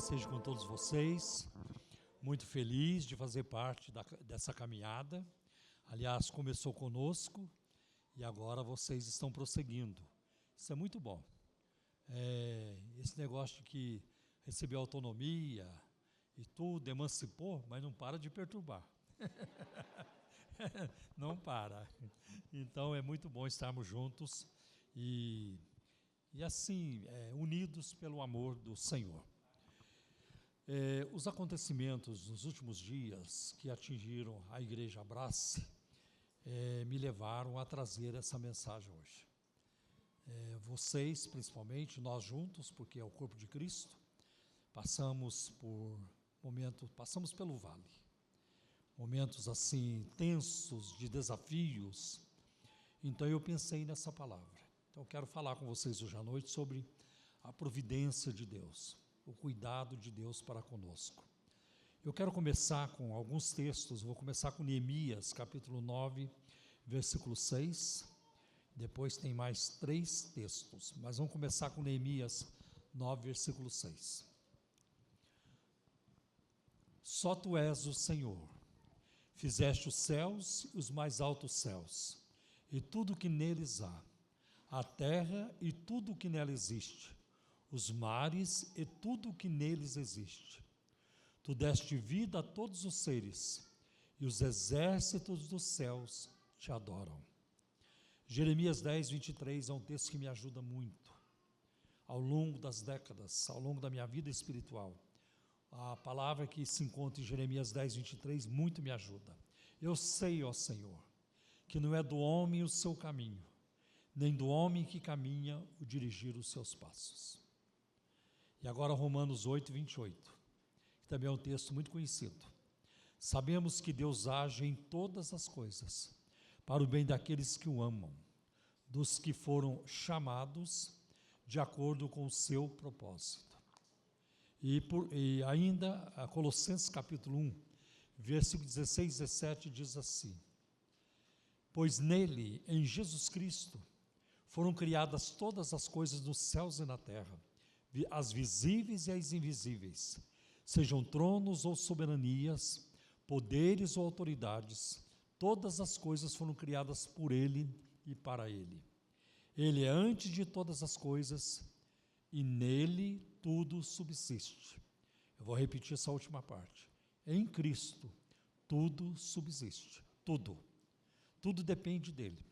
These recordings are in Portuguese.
seja com todos vocês. Muito feliz de fazer parte dessa caminhada. Aliás, começou conosco e agora vocês estão prosseguindo. Isso é muito bom. Esse negócio de que recebeu autonomia e tudo, emancipou, mas não para de perturbar. Não para. Então é muito bom estarmos juntos e assim, unidos pelo amor do Senhor. Os acontecimentos dos últimos dias que atingiram a Igreja Abrace me levaram a trazer essa mensagem hoje. Vocês, principalmente, nós juntos, porque é o corpo de Cristo, passamos pelo vale. Momentos assim, tensos, de desafios. Então eu pensei nessa palavra. Então eu quero falar com vocês hoje à noite sobre a providência de Deus, o cuidado de Deus para conosco. Eu quero começar com alguns textos, vou começar com Neemias, capítulo 9, versículo 6, depois tem mais 3 textos, mas vamos começar com Neemias 9, versículo 6. Só Tu és o Senhor, fizeste os céus e os mais altos céus, e tudo o que neles há, a terra e tudo o que nela existe, os mares e tudo o que neles existe. Tu deste vida a todos os seres, e os exércitos dos céus te adoram. Jeremias 10, 23 é um texto que me ajuda muito, ao longo das décadas, ao longo da minha vida espiritual. A palavra que se encontra em Jeremias 10, 23, muito me ajuda. Eu sei, ó Senhor, que não é do homem o seu caminho, nem do homem que caminha o dirigir os seus passos. E agora Romanos 8, 28, que também é um texto muito conhecido. Sabemos que Deus age em todas as coisas, para o bem daqueles que o amam, dos que foram chamados de acordo com o seu propósito. E ainda, a Colossenses capítulo 1, versículo 16 e 17 diz assim: pois nele, em Jesus Cristo, foram criadas todas as coisas nos céus e na terra, as visíveis e as invisíveis, sejam tronos ou soberanias, poderes ou autoridades, todas as coisas foram criadas por Ele e para Ele. Ele é antes de todas as coisas e nele tudo subsiste. Eu vou repetir essa última parte. Em Cristo tudo subsiste, tudo depende dele.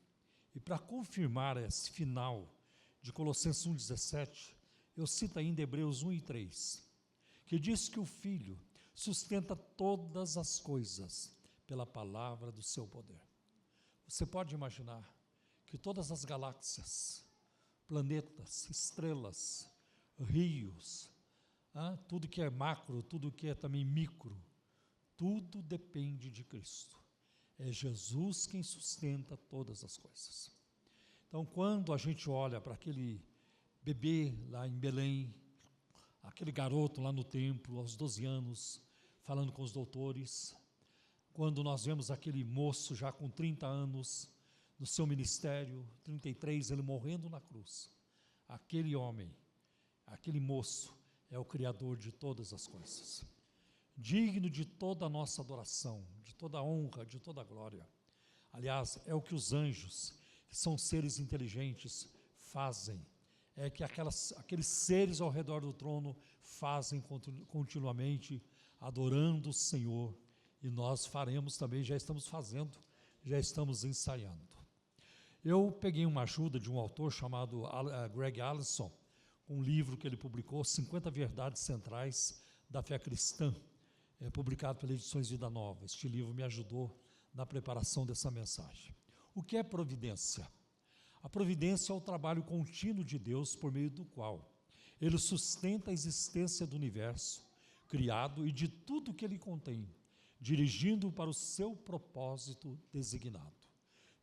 E para confirmar esse final de Colossenses 1,17, eu cito ainda Hebreus 1 e 3, que diz que o Filho sustenta todas as coisas pela palavra do seu poder. Você pode imaginar que todas as galáxias, planetas, estrelas, rios, tudo que é macro, tudo que é também micro, tudo depende de Cristo. É Jesus quem sustenta todas as coisas. Então, quando a gente olha para aquele bebê lá em Belém, aquele garoto lá no templo, aos 12 anos, falando com os doutores, quando nós vemos aquele moço já com 30 anos no seu ministério, 33, ele morrendo na cruz, aquele homem, aquele moço é o Criador de todas as coisas, digno de toda a nossa adoração, de toda a honra, de toda a glória. Aliás, é o que os anjos, que são seres inteligentes, fazem, é que aqueles seres ao redor do trono fazem continuamente, adorando o Senhor, e nós faremos também, já estamos fazendo, já estamos ensaiando. Eu peguei uma ajuda de um autor chamado Greg Allison, um livro que ele publicou, 50 Verdades Centrais da Fé Cristã, publicado pela Edições Vida Nova. Este livro me ajudou na preparação dessa mensagem. O que é providência? A providência é o trabalho contínuo de Deus por meio do qual Ele sustenta a existência do universo criado e de tudo que ele contém, dirigindo para o seu propósito designado.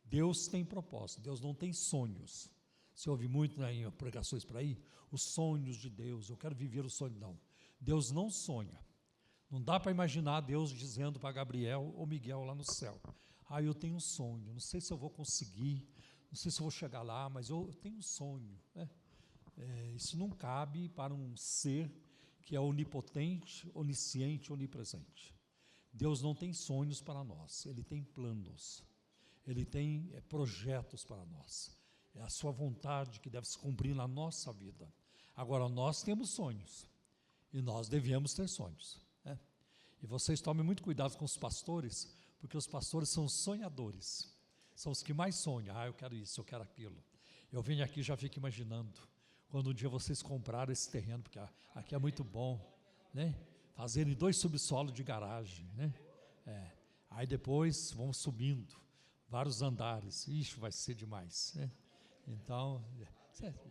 Deus tem propósito, Deus não tem sonhos. Você ouve muito em pregações por aí, os sonhos de Deus, eu quero viver o sonho. Não, Deus não sonha. Não dá para imaginar Deus dizendo para Gabriel ou Miguel lá no céu: eu tenho um sonho, não sei se eu vou conseguir, não sei se eu vou chegar lá, mas eu tenho um sonho. Isso não cabe para um ser que é onipotente, onisciente, onipresente. Deus não tem sonhos para nós, Ele tem planos, Ele tem projetos para nós. É a sua vontade que deve se cumprir na nossa vida. Agora, nós temos sonhos, e nós devemos ter sonhos, né? E vocês tomem muito cuidado com os pastores, porque os pastores são sonhadores, são os que mais sonham. Eu quero isso, eu quero aquilo. Eu venho aqui e já fico imaginando, quando um dia vocês comprarem esse terreno, porque aqui é muito bom, né? Fazerem 2 subsolos de garagem, né? Aí depois vão subindo, vários andares. Ixi, vai ser demais, né? Então,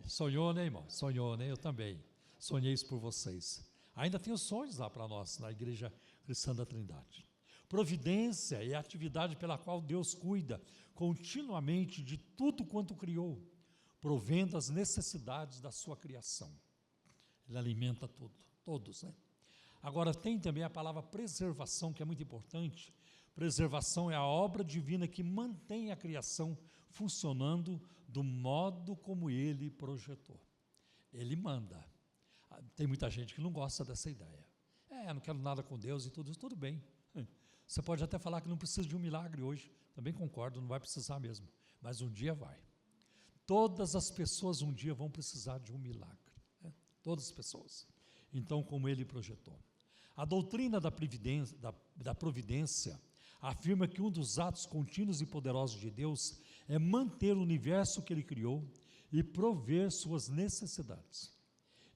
sonhou, né, irmão? Sonhou, né? Eu também sonhei isso por vocês. Ainda tenho sonhos lá para nós, na Igreja Cristã da Trindade. Providência é a atividade pela qual Deus cuida continuamente de tudo quanto criou, provendo as necessidades da sua criação. Ele alimenta todos, né? Agora, tem também a palavra preservação, que é muito importante. Preservação é a obra divina que mantém a criação funcionando do modo como Ele projetou. Ele manda. Tem muita gente que não gosta dessa ideia. Não quero nada com Deus e tudo isso, tudo bem. Você pode até falar que não precisa de um milagre hoje. Também concordo, não vai precisar mesmo. Mas um dia vai. Todas as pessoas um dia vão precisar de um milagre, né? Todas as pessoas. Então, como Ele projetou. A doutrina da providência afirma que um dos atos contínuos e poderosos de Deus é manter o universo que Ele criou e prover suas necessidades.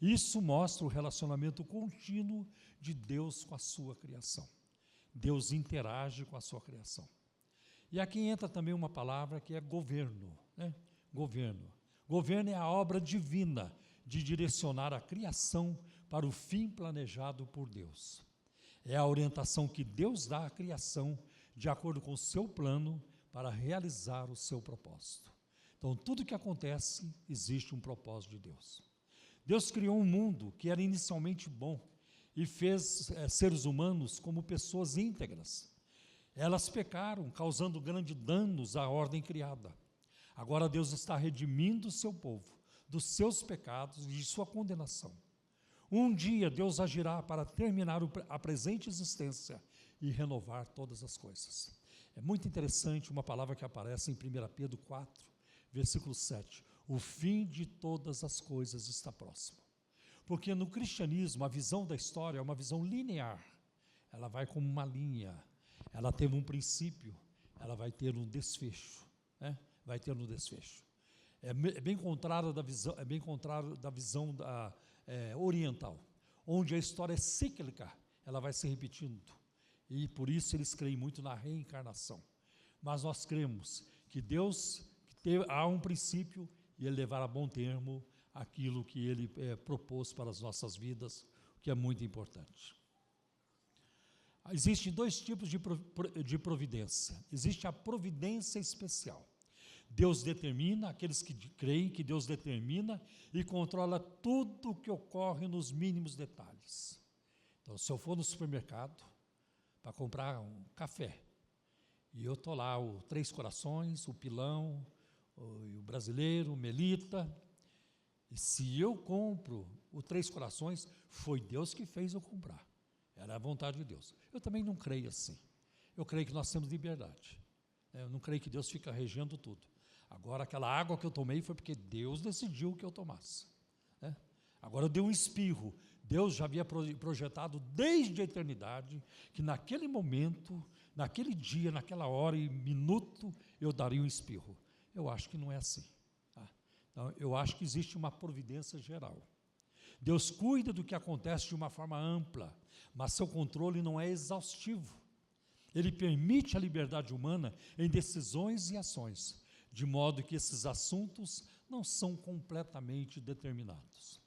Isso mostra o relacionamento contínuo de Deus com a sua criação. Deus interage com a sua criação. E aqui entra também uma palavra que é governo, né? Governo. Governo é a obra divina de direcionar a criação para o fim planejado por Deus. É a orientação que Deus dá à criação de acordo com o seu plano para realizar o seu propósito. Então, tudo que acontece, existe um propósito de Deus. Deus criou um mundo que era inicialmente bom e fez seres humanos como pessoas íntegras. Elas pecaram, causando grandes danos à ordem criada. Agora Deus está redimindo o seu povo dos seus pecados e de sua condenação. Um dia Deus agirá para terminar a presente existência e renovar todas as coisas. É muito interessante uma palavra que aparece em 1 Pedro 4, versículo 7. O fim de todas as coisas está próximo. Porque no cristianismo a visão da história é uma visão linear. Ela vai como uma linha. Ela teve um princípio, ela vai ter um desfecho, né? Vai ter um desfecho. É bem contrário da visão oriental, onde a história é cíclica, ela vai se repetindo. E por isso eles creem muito na reencarnação. Mas nós cremos que Deus há um princípio e Ele levará a bom termo aquilo que Ele propôs para as nossas vidas, o que é muito importante. Existem 2 tipos de providência. Existe a providência especial. Deus determina, aqueles que creem que Deus determina e controla tudo o que ocorre nos mínimos detalhes. Então, se eu for no supermercado para comprar um café, e eu estou lá, o Três Corações, o Pilão, o Brasileiro, o Melita, e se eu compro o Três Corações, foi Deus que fez eu comprar. Era a vontade de Deus. Eu também não creio assim. Eu creio que nós temos liberdade. Eu não creio que Deus fica regendo tudo. Agora, aquela água que eu tomei foi porque Deus decidiu que eu tomasse. Agora eu dei um espirro. Deus já havia projetado desde a eternidade que naquele momento, naquele dia, naquela hora e minuto, eu daria um espirro. Eu acho que não é assim. Então, eu acho que existe uma providência geral. Deus cuida do que acontece de uma forma ampla, mas seu controle não é exaustivo. Ele permite a liberdade humana em decisões e ações, de modo que esses assuntos não são completamente determinados.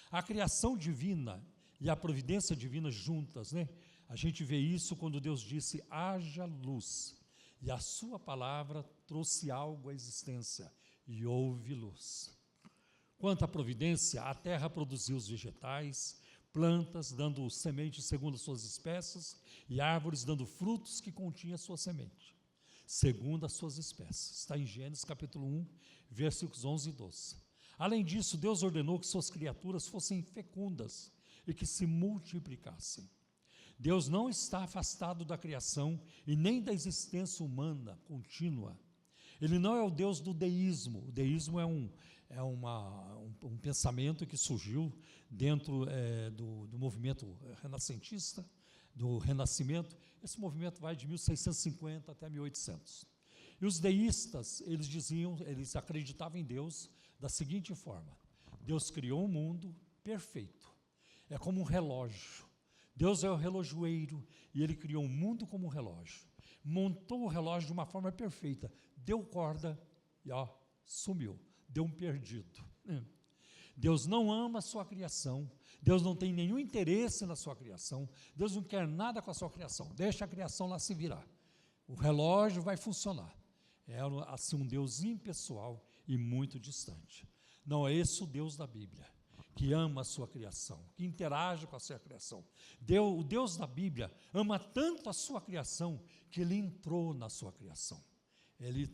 A criação divina e a providência divina juntas, né? A gente vê isso quando Deus disse, haja luz, e a sua palavra trouxe algo à existência, e houve luz. Quanto à providência, a terra produziu os vegetais, plantas dando sementes segundo as suas espécies, e árvores dando frutos que continham a sua semente, segundo as suas espécies. Está em Gênesis capítulo 1, versículos 11 e 12. Além disso, Deus ordenou que suas criaturas fossem fecundas, e que se multiplicassem. Deus não está afastado da criação e nem da existência humana contínua. Ele não é o Deus do deísmo. O deísmo é um pensamento que surgiu dentro do movimento renascentista, do Renascimento. Esse movimento vai de 1650 até 1800. E os deístas, eles acreditavam em Deus da seguinte forma: Deus criou um mundo perfeito, é como um relógio. Deus é o relojoeiro e Ele criou um mundo como um relógio. Montou o relógio de uma forma perfeita, deu corda e sumiu, deu um perdido. Deus não ama a sua criação, Deus não tem nenhum interesse na sua criação, Deus não quer nada com a sua criação, deixa a criação lá se virar. O relógio vai funcionar. É assim um Deus impessoal e muito distante. Não é esse o Deus da Bíblia, que ama a sua criação, que interage com a sua criação. O Deus da Bíblia ama tanto a sua criação que Ele entrou na sua criação. Ele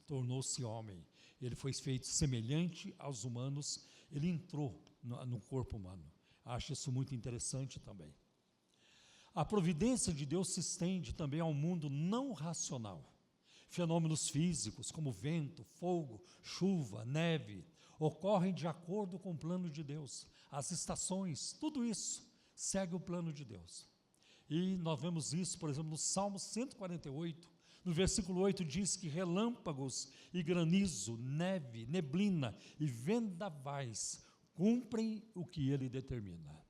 tornou-se homem, Ele foi feito semelhante aos humanos, Ele entrou no corpo humano. Acho isso muito interessante também. A providência de Deus se estende também ao mundo não racional. Fenômenos físicos como vento, fogo, chuva, neve, ocorrem de acordo com o plano de Deus. As estações, tudo isso segue o plano de Deus. E nós vemos isso, por exemplo, no Salmo 148, no versículo 8 diz que relâmpagos e granizo, neve, neblina e vendavais cumprem o que Ele determina.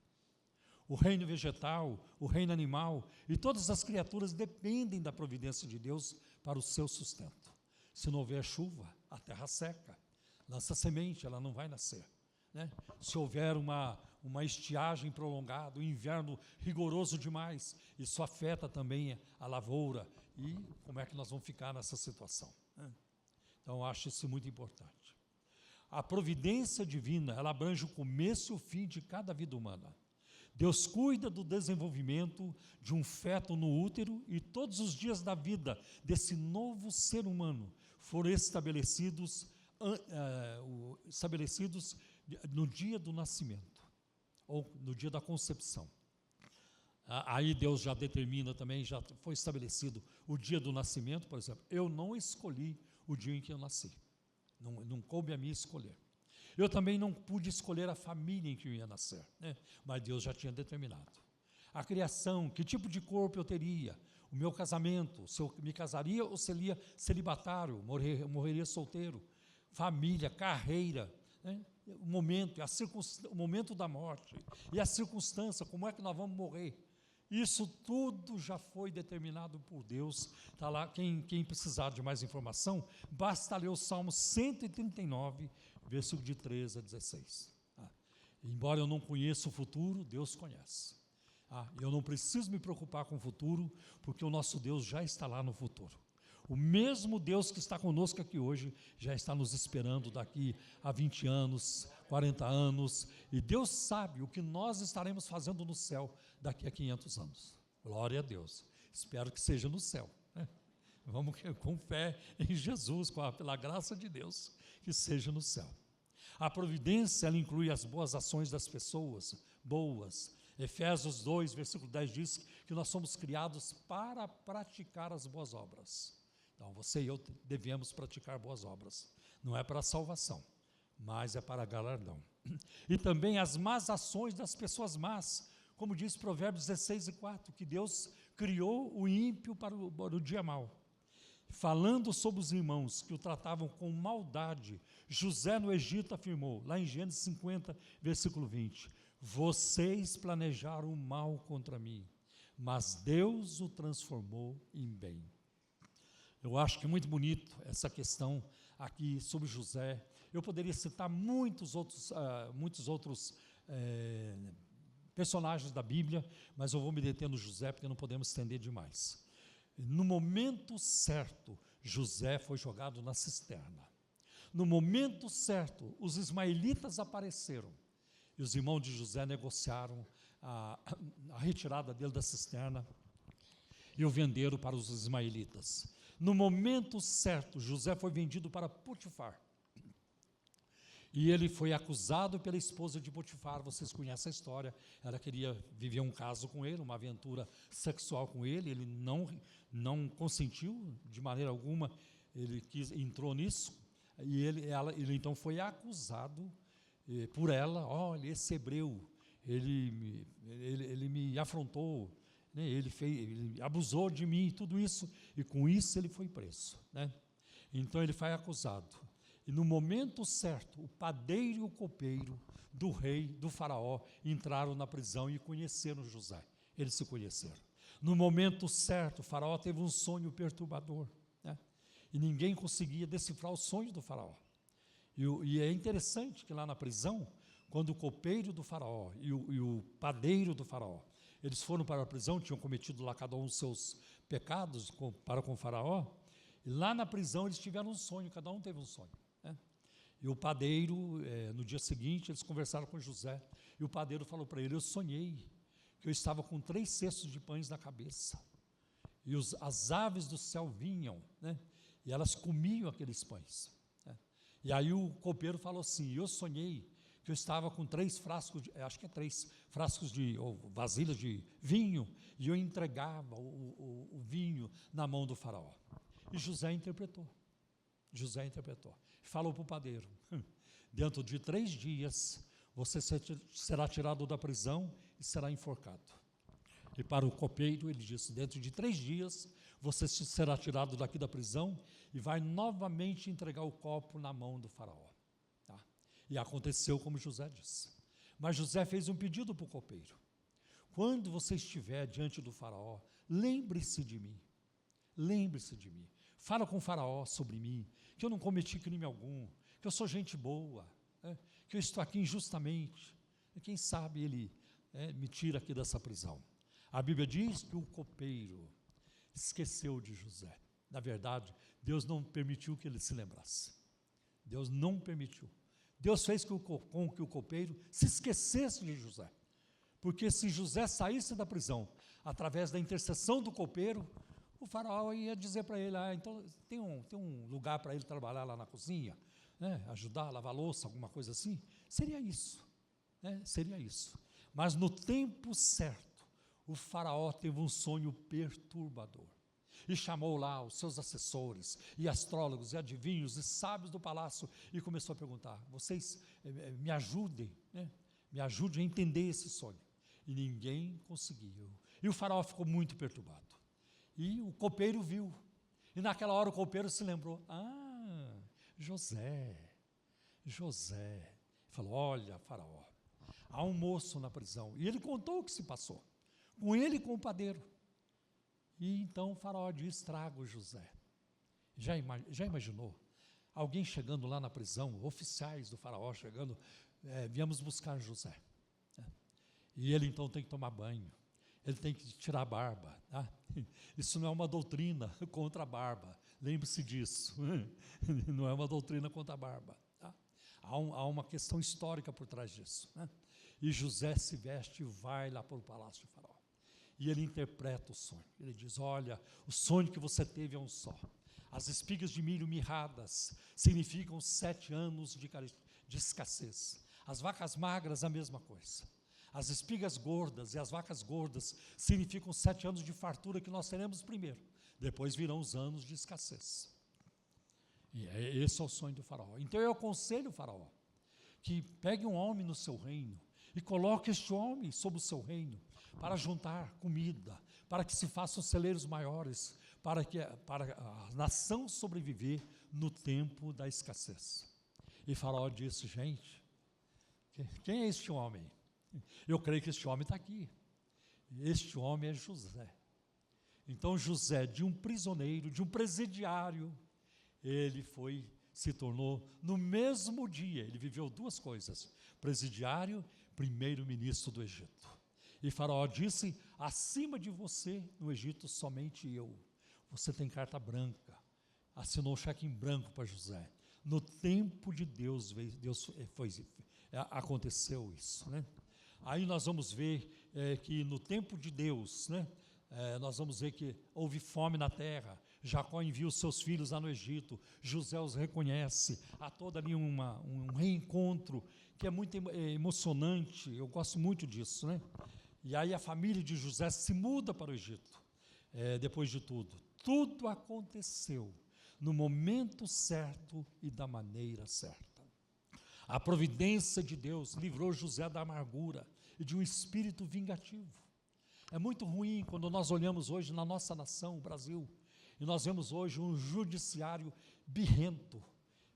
O reino vegetal, o reino animal e todas as criaturas dependem da providência de Deus para o seu sustento. Se não houver chuva, a terra seca. Lança semente, ela não vai nascer, né? Se houver uma estiagem prolongada, um inverno rigoroso demais, isso afeta também a lavoura. E como é que nós vamos ficar nessa situação, né? Então, eu acho isso muito importante. A providência divina, ela abrange o começo e o fim de cada vida humana. Deus cuida do desenvolvimento de um feto no útero e todos os dias da vida desse novo ser humano foram estabelecidos no dia do nascimento, ou no dia da concepção. Aí Deus já determina também, já foi estabelecido o dia do nascimento, por exemplo. Eu não escolhi o dia em que eu nasci, não coube a mim escolher. Eu também não pude escolher a família em que eu ia nascer, né? Mas Deus já tinha determinado. A criação, que tipo de corpo eu teria, o meu casamento, se eu me casaria ou seria celibatário, morreria solteiro, família, carreira, né? O momento, o momento da morte e a circunstância, como é que nós vamos morrer. Isso tudo já foi determinado por Deus. Está lá, quem precisar de mais informação, basta ler o Salmo 139, versículo de 13 a 16. Embora eu não conheça o futuro, Deus conhece. Eu não preciso me preocupar com o futuro, porque o nosso Deus já está lá no futuro. O mesmo Deus que está conosco aqui hoje, já está nos esperando daqui a 20 anos, 40 anos, e Deus sabe o que nós estaremos fazendo no céu daqui a 500 anos. Glória a Deus. Espero que seja no céu, né? Vamos com fé em Jesus, pela graça de Deus, que seja no céu. A providência, ela inclui as boas ações das pessoas, boas. Efésios 2, versículo 10 diz que nós somos criados para praticar as boas obras. Então, você e eu devemos praticar boas obras. Não é para salvação, mas é para galardão. E também as más ações das pessoas más, como diz Provérbios 16 e 4, que Deus criou o ímpio para o dia mau. Falando sobre os irmãos que o tratavam com maldade, José no Egito afirmou, lá em Gênesis 50, versículo 20, vocês planejaram o mal contra mim, mas Deus o transformou em bem. Eu acho que é muito bonito essa questão aqui sobre José. Eu poderia citar muitos outros personagens da Bíblia, mas eu vou me deter no José, porque não podemos estender demais. No momento certo, José foi jogado na cisterna. No momento certo, os ismaelitas apareceram, e os irmãos de José negociaram a retirada dele da cisterna, e o venderam para os ismaelitas. No momento certo, José foi vendido para Potifar. E ele foi acusado pela esposa de Potifar. Vocês conhecem a história. Ela queria viver um caso com ele, uma aventura sexual com ele. Ele não consentiu de maneira alguma. Ele entrou nisso. E ele então foi acusado por ela. Olha, esse hebreu, ele me afrontou, né? Ele abusou de mim, tudo isso. E com isso ele foi preso, né? Então ele foi acusado. E no momento certo, o padeiro e o copeiro do rei, do faraó, entraram na prisão e conheceram José. Eles se conheceram. No momento certo, o faraó teve um sonho perturbador, né? E ninguém conseguia decifrar o sonho do faraó. E é interessante que lá na prisão, quando o copeiro do faraó e o padeiro do faraó, eles foram para a prisão, tinham cometido lá cada um os seus pecados para com o faraó, e lá na prisão eles tiveram um sonho, cada um teve um sonho. E o padeiro, no dia seguinte, eles conversaram com José, e o padeiro falou para ele: eu sonhei que eu estava com 3 cestos de pães na cabeça, e as aves do céu vinham, né, e elas comiam aqueles pães, né. E aí o copeiro falou assim: eu sonhei que eu estava com 3 frascos, acho que é 3 frascos ou vasilhas de vinho, e eu entregava o vinho na mão do faraó. E José interpretou, falou para o padeiro: dentro de 3 dias, você será tirado da prisão e será enforcado. E para o copeiro ele disse: dentro de 3 dias, você será tirado daqui da prisão e vai novamente entregar o copo na mão do faraó. Tá? E aconteceu como José disse. Mas José fez um pedido para o copeiro: quando você estiver diante do faraó, lembre-se de mim, fala com o faraó sobre mim, que eu não cometi crime algum, que eu sou gente boa, né, que eu estou aqui injustamente, e quem sabe ele me tira aqui dessa prisão. A Bíblia diz que o copeiro esqueceu de José. Na verdade, Deus não permitiu que ele se lembrasse. Deus não permitiu. Deus fez com que o copeiro se esquecesse de José. Porque se José saísse da prisão, através da intercessão do copeiro, o faraó ia dizer para ele: então tem um lugar para ele trabalhar lá na cozinha, né, ajudar a lavar louça, alguma coisa assim. Seria isso, né, seria isso. Mas no tempo certo, o faraó teve um sonho perturbador. E chamou lá os seus assessores, e astrólogos, e adivinhos, e sábios do palácio, e começou a perguntar: vocês me ajudem, né, me ajudem a entender esse sonho. E ninguém conseguiu. E o faraó ficou muito perturbado. E o copeiro viu. E naquela hora o copeiro se lembrou: José. Falou: olha, faraó, há um moço na prisão. E ele contou o que se passou, com ele e com o padeiro. E então o faraó disse: traga José. Já imaginou? Alguém chegando lá na prisão, oficiais do faraó chegando: viemos buscar José. E ele então tem que tomar banho, ele tem que tirar a barba, tá? Isso não é uma doutrina contra a barba, lembre-se disso. Não é uma doutrina contra a barba, tá? Há uma questão histórica por trás disso, né? E José se veste e vai lá para o palácio do faraó, e ele interpreta o sonho. Ele diz: olha, o sonho que você teve é um só. As espigas de milho mirradas significam 7 anos de escassez. As vacas magras, a mesma coisa. As espigas gordas e as vacas gordas significam 7 anos de fartura que nós teremos primeiro. Depois virão os anos de escassez. E esse é o sonho do faraó. Então eu aconselho o faraó que pegue um homem no seu reino e coloque este homem sob o seu reino para juntar comida, para que se façam celeiros maiores, para a nação sobreviver no tempo da escassez. E faraó disse: gente, quem é este homem? Eu creio que este homem está aqui. Este homem é José. Então José, de um prisioneiro, de um presidiário, ele se tornou, no mesmo dia, ele viveu 2 coisas: presidiário, primeiro-ministro do Egito. E faraó disse: acima de você, no Egito, somente eu. Você tem carta branca. Assinou o cheque em branco para José. No tempo de Deus, aconteceu isso, né? Aí nós vamos ver que no tempo de Deus, né, nós vamos ver que houve fome na terra. Jacó envia os seus filhos lá no Egito, José os reconhece, há todo ali um reencontro que é muito emocionante, eu gosto muito disso, né? E aí a família de José se muda para o Egito, depois de tudo. Tudo aconteceu no momento certo e da maneira certa. A providência de Deus livrou José da amargura e de um espírito vingativo. É muito ruim quando nós olhamos hoje na nossa nação, o Brasil, e nós vemos hoje um judiciário birrento,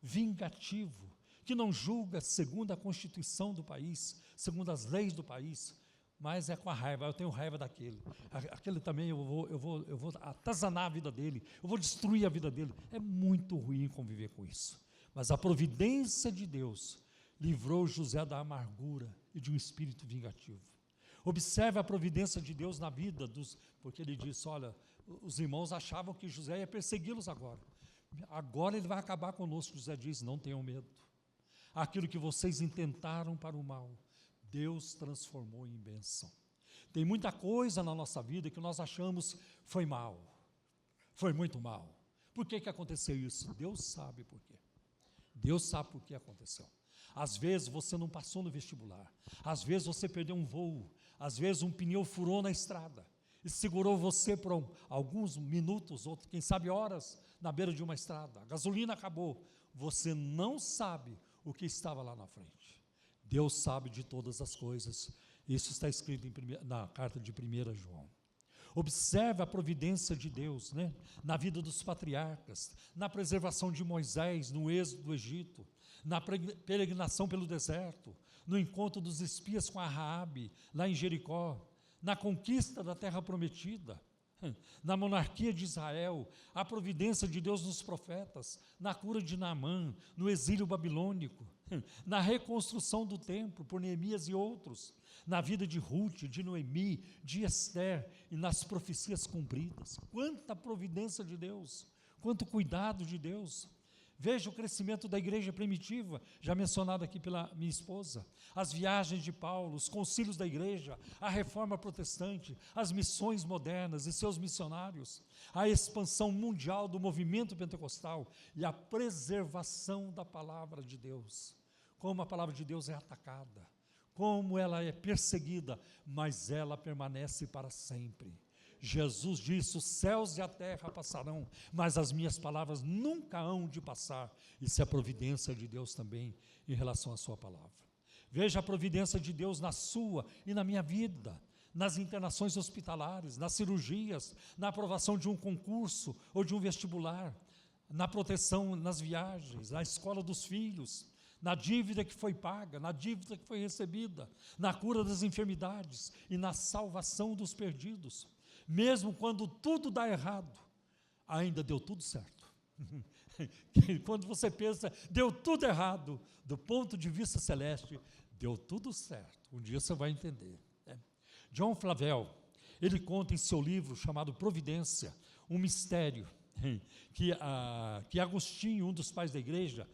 vingativo, que não julga segundo a Constituição do país, segundo as leis do país, mas é com a raiva. Eu tenho raiva daquele. Aquele também eu vou atazanar a vida dele, eu vou destruir a vida dele. É muito ruim conviver com isso. Mas a providência de Deus livrou José da amargura e de um espírito vingativo. Observe a providência de Deus na vida porque ele disse, olha, os irmãos achavam que José ia persegui-los agora. Agora ele vai acabar conosco. José diz, não tenham medo. Aquilo que vocês intentaram para o mal, Deus transformou em bênção. Tem muita coisa na nossa vida que nós achamos foi mal, foi muito mal. Por que aconteceu isso? Deus sabe por quê. Deus sabe por que aconteceu. Às vezes você não passou no vestibular, às vezes você perdeu um voo, às vezes um pneu furou na estrada e segurou você por alguns minutos, ou quem sabe horas, na beira de uma estrada. A gasolina acabou, você não sabe o que estava lá na frente. Deus sabe de todas as coisas. Isso está escrito na carta de 1 João. Observe a providência de Deus, né? Na vida dos patriarcas, na preservação de Moisés no êxodo do Egito, na peregrinação pelo deserto, no encontro dos espias com a Raabe, lá em Jericó, na conquista da terra prometida, na monarquia de Israel, a providência de Deus nos profetas, na cura de Naamã, no exílio babilônico, na reconstrução do templo por Neemias e outros, na vida de Ruth, de Noemi, de Esther e nas profecias cumpridas. Quanta providência de Deus, quanto cuidado de Deus. Veja o crescimento da igreja primitiva, já mencionado aqui pela minha esposa, as viagens de Paulo, os concílios da igreja, a reforma protestante, as missões modernas e seus missionários, a expansão mundial do movimento pentecostal e a preservação da palavra de Deus. Como a palavra de Deus é atacada, como ela é perseguida, mas ela permanece para sempre. Jesus disse, os céus e a terra passarão, mas as minhas palavras nunca hão de passar. Isso é a providência de Deus também em relação à sua palavra. Veja a providência de Deus na sua e na minha vida, nas internações hospitalares, nas cirurgias, na aprovação de um concurso ou de um vestibular, na proteção nas viagens, na escola dos filhos, na dívida que foi paga, na dívida que foi recebida, na cura das enfermidades e na salvação dos perdidos. Mesmo quando tudo dá errado, ainda deu tudo certo. Quando você pensa, deu tudo errado, do ponto de vista celeste, deu tudo certo. Um dia você vai entender. John Flavel, ele conta em seu livro chamado Providência, um mistério, que Agostinho, um dos pais da igreja,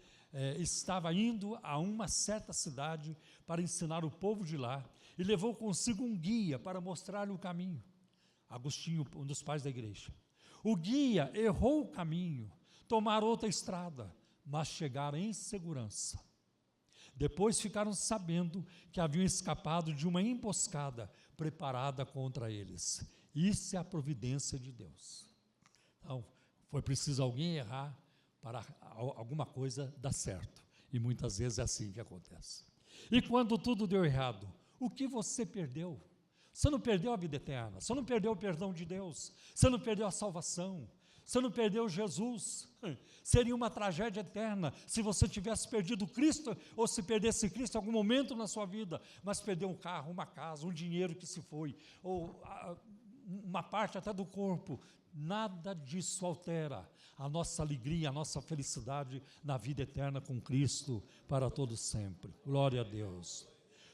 estava indo a uma certa cidade para ensinar o povo de lá, e levou consigo um guia para mostrar-lhe o caminho. Agostinho, um dos pais da igreja. O guia errou o caminho, tomaram outra estrada, mas chegaram em segurança. Depois ficaram sabendo que haviam escapado de uma emboscada preparada contra eles. Isso é a providência de Deus. Então, foi preciso alguém errar para alguma coisa dar certo. E muitas vezes é assim que acontece. E quando tudo deu errado, o que você perdeu? Você não perdeu a vida eterna, você não perdeu o perdão de Deus, você não perdeu a salvação, você não perdeu Jesus. Seria uma tragédia eterna se você tivesse perdido Cristo, ou se perdesse Cristo em algum momento na sua vida, mas perdeu um carro, uma casa, um dinheiro que se foi, ou uma parte até do corpo. Nada disso altera a nossa alegria, a nossa felicidade na vida eterna com Cristo para todo sempre. Glória a Deus.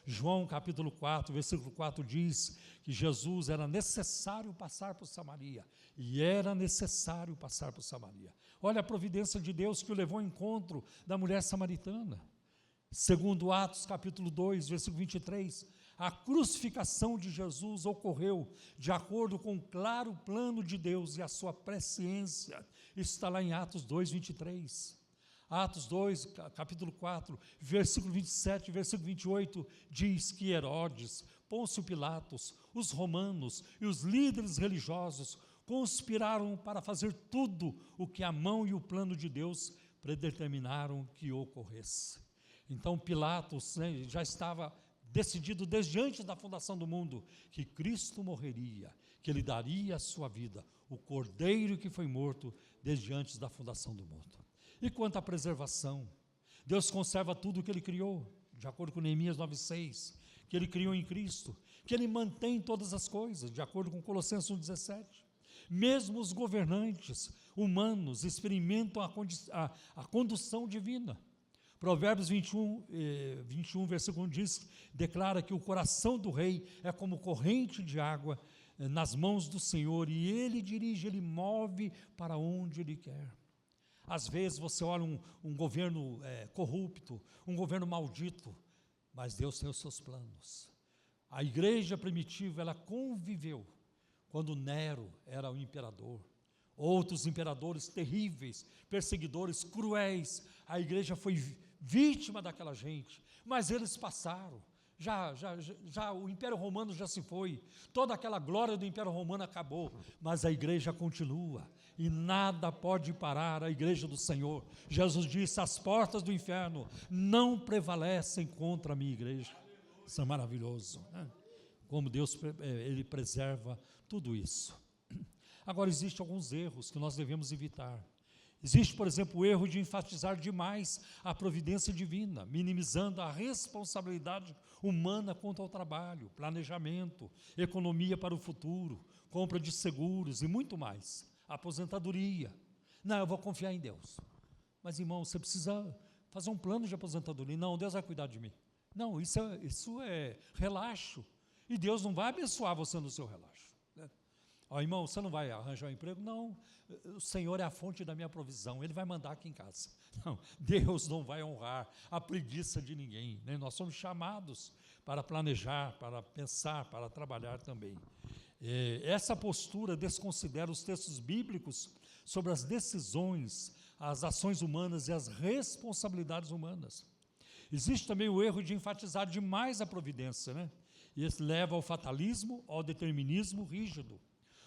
João capítulo 4, versículo 4 diz que Jesus era necessário passar por Samaria, e era necessário passar por Samaria. Olha a providência de Deus que o levou ao encontro da mulher samaritana. Segundo Atos capítulo 2, versículo 23, A crucificação de Jesus ocorreu de acordo com o claro plano de Deus e a sua presciência. Isso está lá em Atos 2, 23. Atos 2, capítulo 4, versículo 27, versículo 28, diz que Herodes, Pôncio Pilatos, os romanos e os líderes religiosos conspiraram para fazer tudo o que a mão e o plano de Deus predeterminaram que ocorresse. Então Pilatos, né, já estava decidido desde antes da fundação do mundo que Cristo morreria, que ele daria a sua vida, o cordeiro que foi morto desde antes da fundação do mundo. E quanto à preservação, Deus conserva tudo o que ele criou, de acordo com Neemias 9,6, que ele criou em Cristo, que ele mantém todas as coisas, de acordo com Colossenses 1,17. Mesmo os governantes humanos experimentam a condução divina. Provérbios 21, versículo 1 declara que o coração do rei é como corrente de água nas mãos do Senhor, e ele dirige, ele move para onde ele quer. Às vezes você olha um governo corrupto, um governo maldito, mas Deus tem os seus planos. A igreja primitiva, ela conviveu quando Nero era o imperador. Outros imperadores terríveis, perseguidores, cruéis, a igreja foi vítima daquela gente, mas eles passaram. Já o Império Romano já se foi, toda aquela glória do Império Romano acabou, mas a igreja continua, e nada pode parar a igreja do Senhor. Jesus disse: as portas do inferno não prevalecem contra a minha igreja. Isso é maravilhoso, né? Como Deus ele preserva tudo isso. Agora, existem alguns erros que nós devemos evitar. Existe, por exemplo, o erro de enfatizar demais a providência divina, minimizando a responsabilidade humana quanto ao trabalho, planejamento, economia para o futuro, compra de seguros e muito mais, aposentadoria. Não, eu vou confiar em Deus. Mas, irmão, você precisa fazer um plano de aposentadoria. Não, Deus vai cuidar de mim. Não, isso é relaxo. E Deus não vai abençoar você no seu relaxo. Irmão, você não vai arranjar um emprego? Não, o Senhor é a fonte da minha provisão, Ele vai mandar aqui em casa. Não, Deus não vai honrar a preguiça de ninguém, né? Nós somos chamados para planejar, para pensar, para trabalhar também. Essa postura desconsidera os textos bíblicos sobre as decisões, as ações humanas e as responsabilidades humanas. Existe também o erro de enfatizar demais a providência, né? E isso leva ao fatalismo, ao determinismo rígido.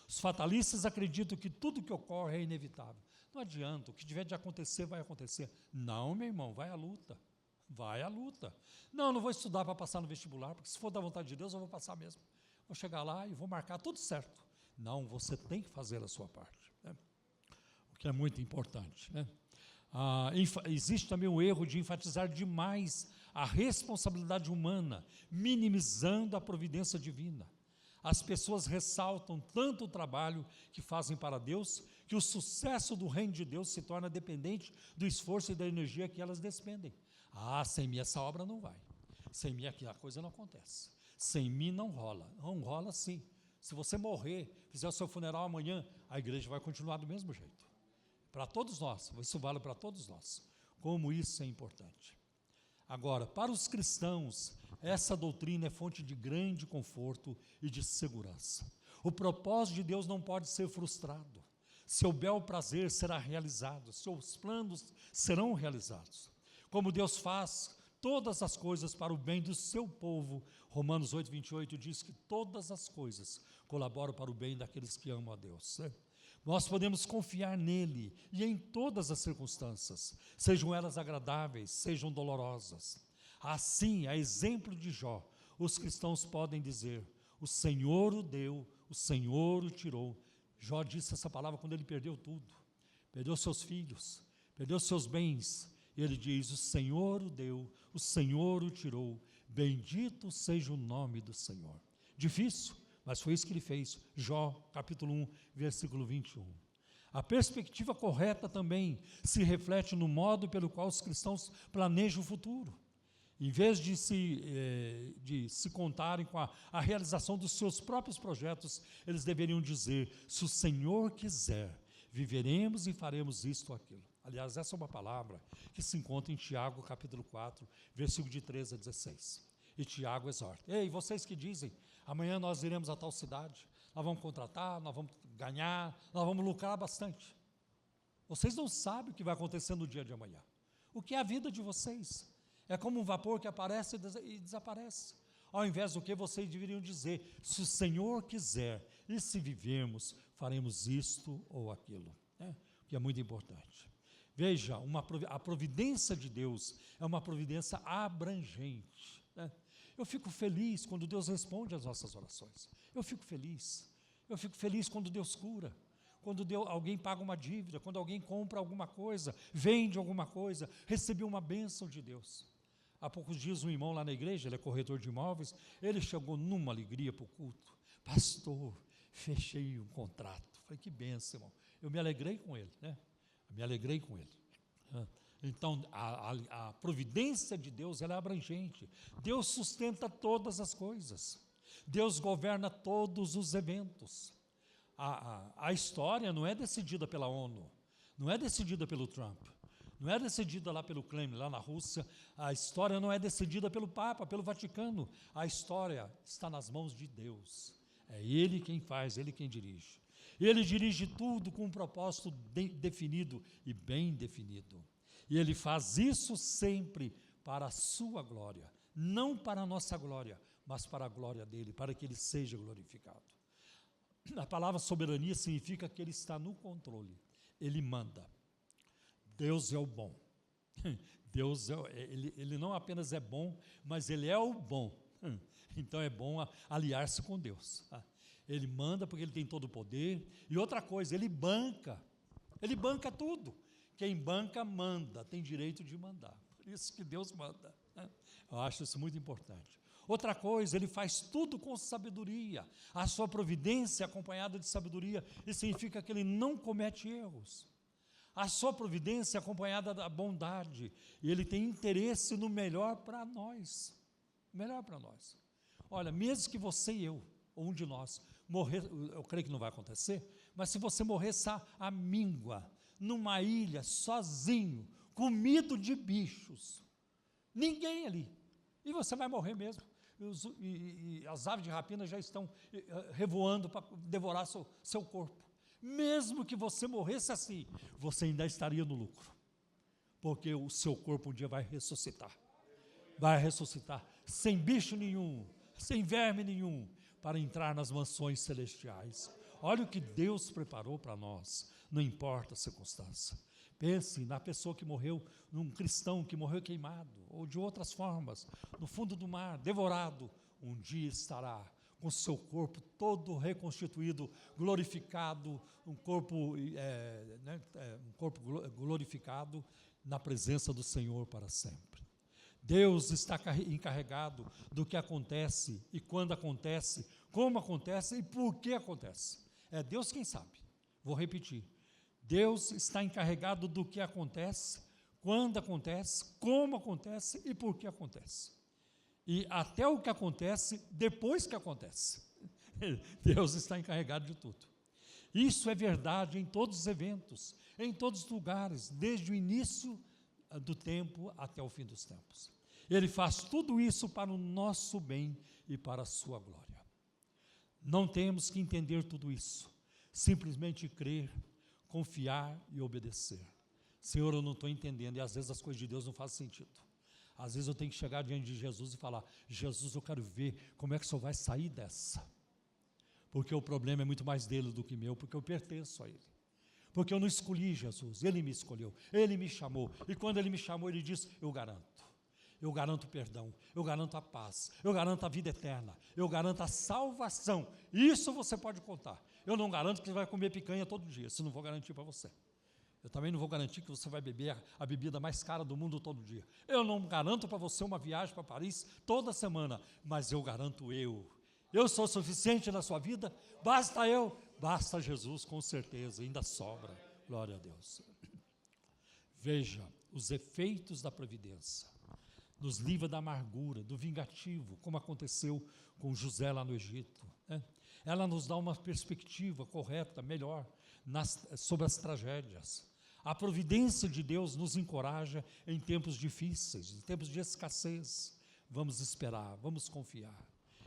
Os fatalistas acreditam que tudo que ocorre é inevitável. Não adianta, o que tiver de acontecer, vai acontecer. Não, meu irmão, vai à luta. Vai à luta. Não vou estudar para passar no vestibular, porque se for da vontade de Deus, eu vou passar mesmo. Vou chegar lá e vou marcar tudo certo. Não, você tem que fazer a sua parte, né? O que é muito importante, né? Existe também o erro de enfatizar demais a responsabilidade humana, minimizando a providência divina. As pessoas ressaltam tanto o trabalho que fazem para Deus, que o sucesso do reino de Deus se torna dependente do esforço e da energia que elas despendem. Sem mim essa obra não vai. Sem mim aqui a coisa não acontece. Sem mim não rola. Não rola sim. Se você morrer, fizer o seu funeral amanhã, a igreja vai continuar do mesmo jeito. Para todos nós, isso vale para todos nós. Como isso é importante. Agora, para os cristãos, essa doutrina é fonte de grande conforto e de segurança. O propósito de Deus não pode ser frustrado. Seu bel prazer será realizado, seus planos serão realizados. Como Deus faz todas as coisas para o bem do seu povo, Romanos 8, 28 diz que todas as coisas colaboram para o bem daqueles que amam a Deus, né? Nós podemos confiar nele e em todas as circunstâncias, sejam elas agradáveis, sejam dolorosas. Assim, a exemplo de Jó, os cristãos podem dizer: o Senhor o deu, o Senhor o tirou. Jó disse essa palavra quando ele perdeu tudo, perdeu seus filhos, perdeu seus bens, e ele diz: o Senhor o deu, o Senhor o tirou, bendito seja o nome do Senhor. Difícil, mas foi isso que ele fez. Jó, capítulo 1, versículo 21. A perspectiva correta também se reflete no modo pelo qual os cristãos planejam o futuro. Em vez de se contarem com a realização dos seus próprios projetos, eles deveriam dizer: se o Senhor quiser, viveremos e faremos isto ou aquilo. Aliás, essa é uma palavra que se encontra em Tiago, capítulo 4, versículo de 13 a 16. E Tiago exorta: ei, vocês que dizem, amanhã nós iremos a tal cidade, nós vamos contratar, nós vamos ganhar, nós vamos lucrar bastante. Vocês não sabem o que vai acontecer no dia de amanhã. O que é a vida de vocês? É como um vapor que aparece e desaparece. Ao invés do que vocês deveriam dizer: se o Senhor quiser, e se vivermos, faremos isto ou aquilo. O que é muito importante. Veja, a providência de Deus é uma providência abrangente. Eu fico feliz quando Deus responde às nossas orações. Eu fico feliz quando Deus cura, quando alguém paga uma dívida, quando alguém compra alguma coisa, vende alguma coisa, recebeu uma bênção de Deus. Há poucos dias um irmão lá na igreja, ele é corretor de imóveis, ele chegou numa alegria para o culto: pastor, fechei um contrato. Falei: que bênção, irmão. Eu me alegrei com ele, me alegrei com ele. Então, a providência de Deus, ela é abrangente. Deus sustenta todas as coisas. Deus governa todos os eventos. A história não é decidida pela ONU, não é decidida pelo Trump, não é decidida lá pelo Kremlin, lá na Rússia. A história não é decidida pelo Papa, pelo Vaticano. A história está nas mãos de Deus. É Ele quem faz, Ele quem dirige. Ele dirige tudo com um propósito definido e bem definido. E Ele faz isso sempre para a sua glória, não para a nossa glória, mas para a glória dEle, para que Ele seja glorificado. A palavra soberania significa que Ele está no controle, Ele manda. Deus é o bom. Ele não apenas é bom, mas Ele é o bom. Então é bom aliar-se com Deus. Ele manda porque Ele tem todo o poder. E outra coisa, Ele banca tudo. Quem banca, manda, tem direito de mandar. Por isso que Deus manda. Eu acho isso muito importante. Outra coisa, Ele faz tudo com sabedoria. A sua providência é acompanhada de sabedoria. Isso significa que Ele não comete erros. A sua providência é acompanhada da bondade. E Ele tem interesse no melhor para nós. Melhor para nós. Olha, mesmo que você e eu, ou um de nós, morrer, eu creio que não vai acontecer, mas se você morresse à míngua, numa ilha, sozinho, comido de bichos, ninguém ali, e você vai morrer mesmo, e as aves de rapina já estão revoando para devorar seu corpo. Mesmo que você morresse assim, você ainda estaria no lucro, porque o seu corpo um dia vai ressuscitar, sem bicho nenhum, sem verme nenhum, para entrar nas mansões celestiais. Olha o que Deus preparou para nós, não importa a circunstância. Pense na pessoa que morreu, num cristão que morreu queimado, ou de outras formas, no fundo do mar, devorado. Um dia estará com seu corpo todo reconstituído, glorificado, um corpo glorificado na presença do Senhor para sempre. Deus está encarregado do que acontece e quando acontece, como acontece e por que acontece. É Deus quem sabe. Vou repetir. Deus está encarregado do que acontece, quando acontece, como acontece e por que acontece. E até o que acontece depois que acontece. Deus está encarregado de tudo. Isso é verdade em todos os eventos, em todos os lugares, desde o início do tempo até o fim dos tempos. Ele faz tudo isso para o nosso bem e para a sua glória. Não temos que entender tudo isso, simplesmente crer, confiar e obedecer. Senhor, eu não estou entendendo, e às vezes as coisas de Deus não fazem sentido. Às vezes eu tenho que chegar diante de Jesus e falar: Jesus, eu quero ver como é que o Senhor vai sair dessa. Porque o problema é muito mais dele do que meu, porque eu pertenço a Ele. Porque eu não escolhi Jesus, Ele me escolheu, Ele me chamou. E quando Ele me chamou, Ele disse: eu garanto. Eu garanto o perdão, eu garanto a paz, eu garanto a vida eterna, eu garanto a salvação. Isso você pode contar. Eu não garanto que você vai comer picanha todo dia, isso não vou garantir para você. Eu também não vou garantir que você vai beber a bebida mais cara do mundo todo dia. Eu não garanto para você uma viagem para Paris toda semana, mas eu garanto eu. Eu sou suficiente na sua vida, basta Jesus, com certeza, ainda sobra. Glória a Deus. Veja os efeitos da providência. Nos livra da amargura, do vingativo, como aconteceu com José lá no Egito. Ela nos dá uma perspectiva correta, melhor, sobre as tragédias. A providência de Deus nos encoraja em tempos difíceis, em tempos de escassez. vamos esperar, vamos confiar.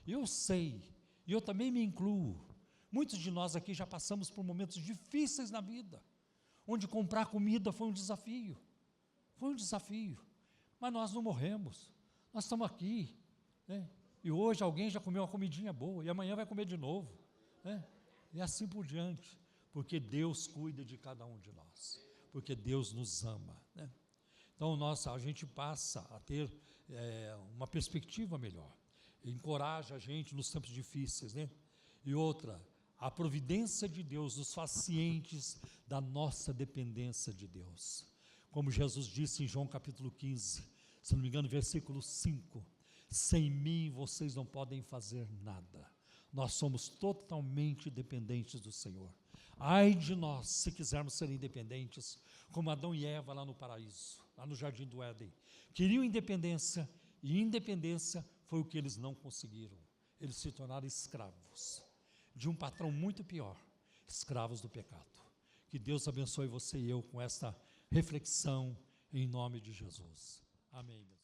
Eu sei, e eu também me incluo, muitos de nós aqui já passamos por momentos difíceis na vida, onde comprar comida foi um desafio, mas nós não morremos, nós estamos aqui, né? E hoje alguém já comeu uma comidinha boa, e amanhã vai comer de novo, né? E assim por diante, porque Deus cuida de cada um de nós, porque Deus nos ama, né? Então a gente passa a ter uma perspectiva melhor, encoraja a gente nos tempos difíceis, né? E outra, a providência de Deus nos faz cientes da nossa dependência de Deus, como Jesus disse em João capítulo 15, se não me engano, versículo 5, sem mim vocês não podem fazer nada, nós somos totalmente dependentes do Senhor. Ai de nós, se quisermos ser independentes, como Adão e Eva lá no paraíso, lá no jardim do Éden, queriam independência, e independência foi o que eles não conseguiram, eles se tornaram escravos de um patrão muito pior, escravos do pecado. Que Deus abençoe você e eu com esta reflexão, em nome de Jesus. Amém.